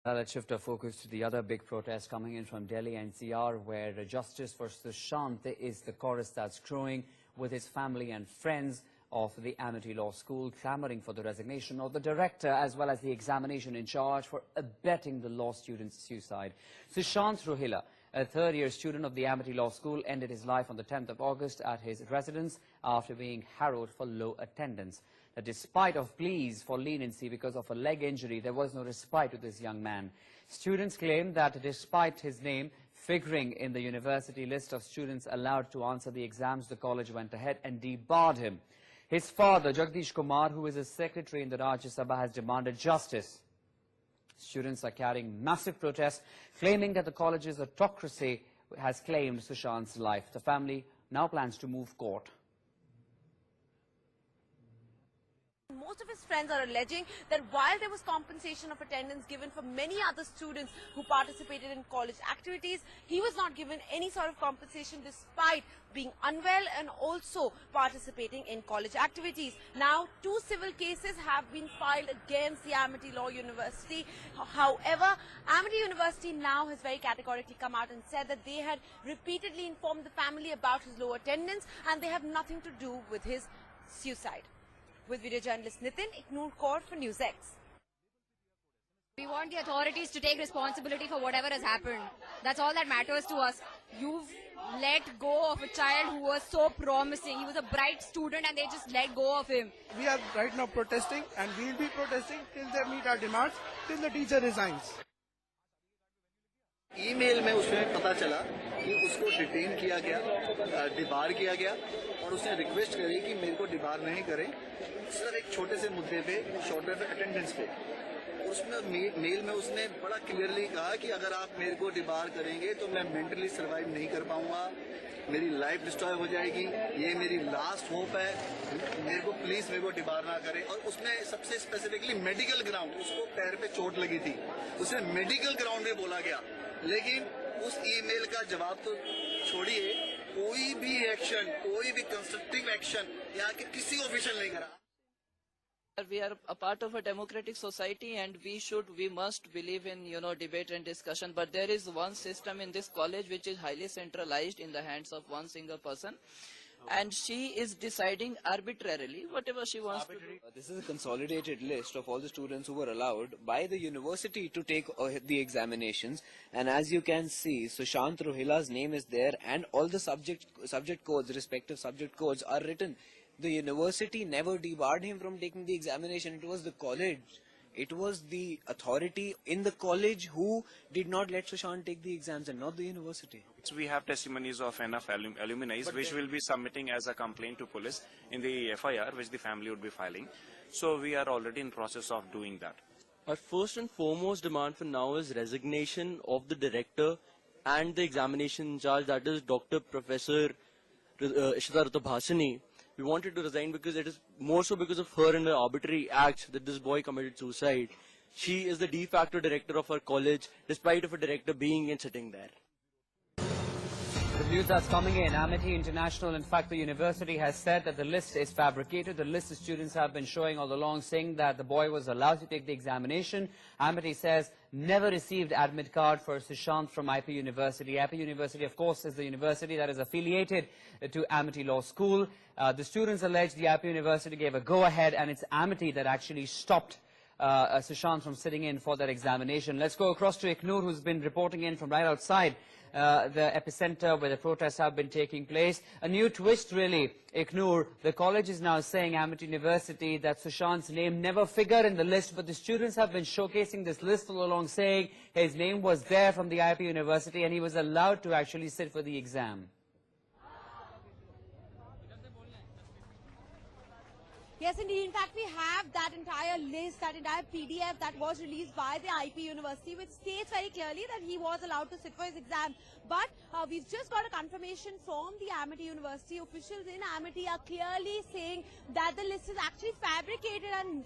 Now let's shift our focus to the other big protest coming in from Delhi NCR, where justice for Sushant is the chorus that's growing, with his family and friends of the Amity Law School clamoring for the resignation of the director as well as the examination in charge for abetting the law student's suicide. Sushant Rohilla, a third-year student of the Amity Law School, ended his life on the 10th of August at his residence after being harrowed for low attendance. That despite of pleas for leniency because of a leg injury, there was no respite to this young man. Students claim that despite his name figuring in the university list of students allowed to answer the exams, the college went ahead and debarred him. His father, Jagdish Kumar, who is a secretary in the Rajya Sabha, has demanded justice. Students are carrying massive protests, claiming that the college's autocracy has claimed Sushant's life. The family now plans to move court. Most of his friends are alleging that while there was compensation of attendance given for many other students who participated in college activities, he was not given any sort of compensation despite being unwell and also participating in college activities. Now, 2 civil cases have been filed against the Amity Law University. However, Amity University now has very categorically come out and said that they had repeatedly informed the family about his low attendance and they have nothing to do with his suicide. With video journalist Nitin, Ignore Court for News X. We want the authorities to take responsibility for whatever has happened. That's all that matters to us. You've let go of a child who was so promising. He was a bright student and they just let go of him. We are right now protesting and we will be protesting till they meet our demands, till the teacher resigns. Email में उसमें पता चला कि उसको detain किया गया, debar किया गया और उसने रिक्वेस्ट करी कि मेरे को डिबार नहीं करें, सिर्फ एक छोटे से मुद्दे पे, शॉर्ट ऑफ अटेंडेंस पे। उसमें मेल में उसने बड़ा क्लियरली कहा कि अगर आप मेरे को डिबार करेंगे तो मैं मेंटली सर्वाइव नहीं कर पाऊंगा, मेरी लाइफ डिस्ट्रॉय हो जाएगी, ये मेरी लास्ट होप है, मेरे को डिबार ना करें। और उसने सबसे स्पेसिफिकली मेडिकल ग्राउंड, उसको पैर पे चोट लगी थी, उसने मेडिकल ग्राउंड में बोला गया, लेकिन उस ईमेल का जवाब तो छोड़िए, कोई भी एक्शन, कोई भी कंस्ट्रक्टिव एक्शन यहाँ के किसी ऑफिशियल नहीं करा। We are a part of a democratic society and we must believe in, debate and discussion. But there is one system in this college which is highly centralized in the hands of one single person. And she is deciding arbitrarily whatever she wants to do. This is a consolidated list of all the students who were allowed by the university to take the examinations. And as you can see, Sushant Rohilla's name is there and all the subject codes, respective subject codes are written. The university never debarred him from taking the examination. It was the college. It was the authority in the college who did not let Sushant take the exams and not the university. We have testimonies of enough alumni which we'll be submitting as a complaint to police in the FIR which the family would be filing. So we are already in process of doing that. Our first and foremost demand for now is resignation of the director and the examination in charge, that is Dr. Professor Ishita Bhasani. We wanted to resign because it is more so because of her and the arbitrary acts that this boy committed suicide. She is the de facto director of our college, despite of a director being and sitting there. The news that's coming in, Amity International, in fact, the university has said that the list is fabricated. The list the students have been showing all along, saying that the boy was allowed to take the examination. Amity says never received admit card for Sushant from IP University. IP University, of course, is the university that is affiliated to Amity Law School. The students allege the IP University gave a go-ahead, and it's Amity that actually stopped Sushant from sitting in for that examination. Let's go across to Ignore, who's been reporting in from right outside the epicenter where the protests have been taking place. A new twist, really, Ignore. The college is now saying, Amity University, that Sushant's name never figured in the list, but the students have been showcasing this list all along, saying his name was there from the IP University and he was allowed to actually sit for the exam. Yes, indeed. In fact, we have that entire list, that entire PDF that was released by the IP University, which states very clearly that he was allowed to sit for his exam. But we've just got a confirmation from the Amity University. Officials in Amity are clearly saying that the list is actually fabricated and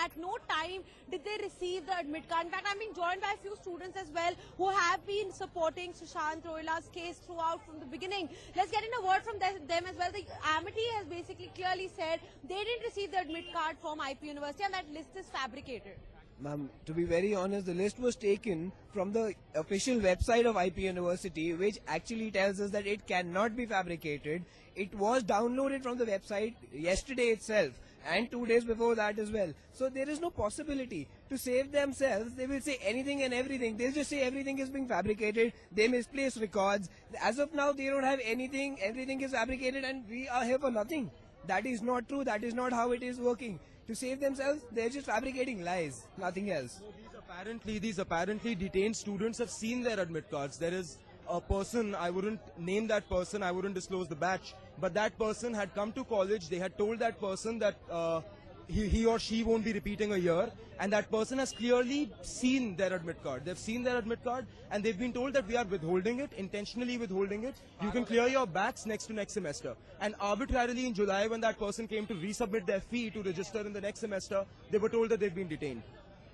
at no time did they receive the admit card. In fact, I'm being joined by a few students as well who have been supporting Sushant Rohilla's case throughout from the beginning. Let's get in a word from them as well. The Amity has basically clearly said they didn't receive the admit card from IP University and that list is fabricated. Ma'am, to be very honest, the list was taken from the official website of IP University, which actually tells us that it cannot be fabricated. It was downloaded from the website yesterday itself and 2 days before that as well. So there is no possibility. To save themselves, they will say anything and everything. They'll just say everything is being fabricated. They misplace records. As of now, they don't have anything. Everything is fabricated and we are here for nothing. That is not true. That is not how it is working. To save themselves, they're just fabricating lies, nothing else. These apparently detained students have seen their admit cards. There is a person, I wouldn't name that person, I wouldn't disclose the batch, but that person had come to college. They had told that person that he or she won't be repeating a year, and that person has clearly seen their admit card. They've seen their admit card and they've been told that we are withholding it, intentionally withholding it. You can clear your batch next semester. And arbitrarily in July, when that person came to resubmit their fee to register in the next semester, they were told that they've been detained.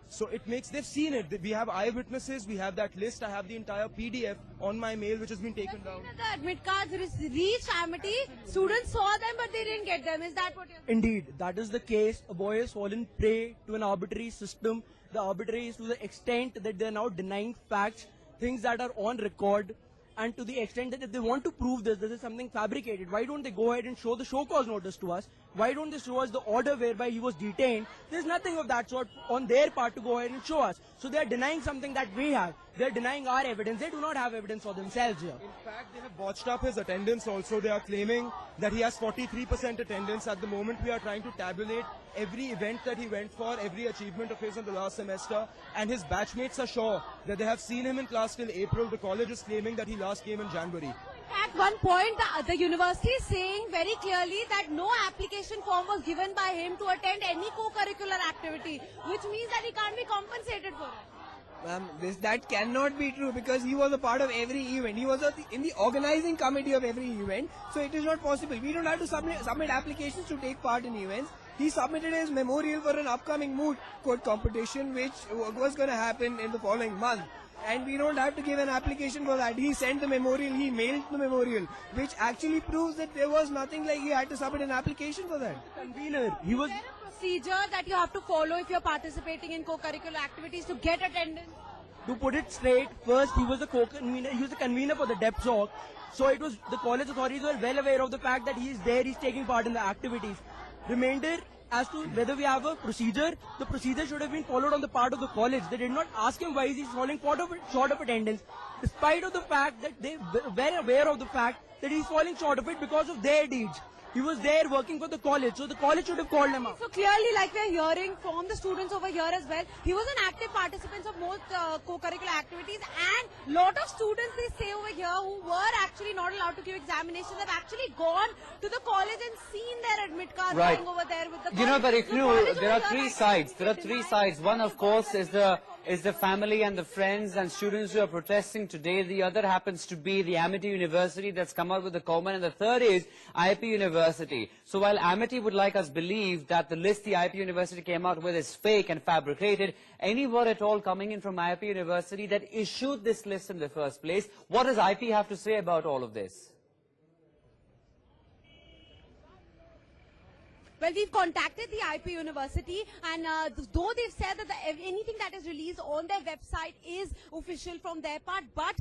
So they've seen it. We have eyewitnesses, we have that list. I have the entire PDF on my mail which has been taken down. The admit cards reached Amity. Students saw them but they didn't get them. Is that what you're saying? Indeed, that is the case. A boy has fallen prey to an arbitrary system. The arbitrary is to the extent that they are now denying facts, things that are on record, and to the extent that if they want to prove this is something fabricated, why don't they go ahead and show the show cause notice to us? Why don't they show us the order whereby he was detained? There's nothing of that sort on their part to go ahead and show us. So they are denying something that we have. They are denying our evidence. They do not have evidence for themselves here. In fact, they have botched up his attendance also. They are claiming that he has 43% attendance. At the moment, we are trying to tabulate every event that he went for, every achievement of his in the last semester, and his batchmates are sure that they have seen him in class till April. The college is claiming that he last came in January. At one point, the university is saying very clearly that no application form was given by him to attend any co-curricular activity, which means that he can't be compensated for it. Ma'am, that cannot be true because he was a part of every event. He was in the organizing committee of every event, so it is not possible. We don't have to submit applications to take part in events. He submitted his memorial for an upcoming moot court competition which was going to happen in the following month. And we don't have to give an application for that. He sent the memorial, he mailed the memorial, which actually proves that there was nothing like he had to submit an application for that. Convener, he was... Is there a procedure that you have to follow if you're participating in co-curricular activities to get attendance? To put it straight, first he was a co-convener, he was a convener for the DEPSOC. So it was, the college authorities were well aware of the fact that he is there, he's taking part in the activities. Remainder, as to whether we have a procedure, the procedure should have been followed on the part of the college. They did not ask him why he's falling short of attendance, despite of the fact that they were aware of the fact that he's falling short of it because of their deeds. He was there working for the college, so the college should have called him out. So clearly, like we're hearing from the students over here as well, he was an active participant of most co-curricular activities, and lot of students they say over here who were actually not allowed to give examinations have actually gone to the college and seen their admit cards lying over there with the college. You know, but if you, there are three sides. There are three sides. One, of course, is the family and the friends and students who are protesting today. The other happens to be the Amity University that's come out with the comment, and the third is IP University. So while Amity would like us believe that the list the IP University came out with is fake and fabricated, any word at all coming in from IP University that issued this list in the first place, what does IP have to say about all of this? Well, we've contacted the IP University, and though they've said that anything that is released on their website is official from their part, but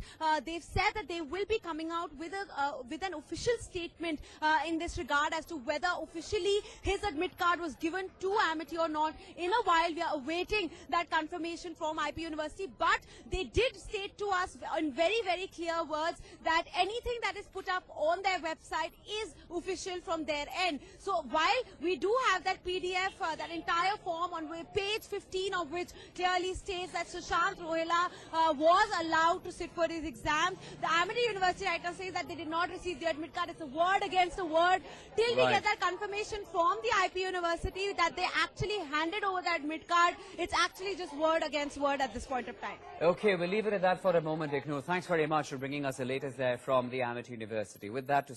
they've said that they will be coming out with an official statement in this regard as to whether officially his admit card was given to Amity or not. In a while, we are awaiting that confirmation from IP University, but they did state to us in very, very clear words that anything that is put up on their website is official from their end. So while we do have that PDF, that entire form on page 15 of which clearly states that Sushant Rohilla was allowed to sit for his exams. The Amity University right now says that they did not receive the admit card. It's a word against a word. Till we get that confirmation from the IP University that they actually handed over the admit card, it's actually just word against word at this point of time. Okay, we'll leave it at that for a moment, Iknu. Thanks very much for bringing us the latest there from the Amity University. With that, to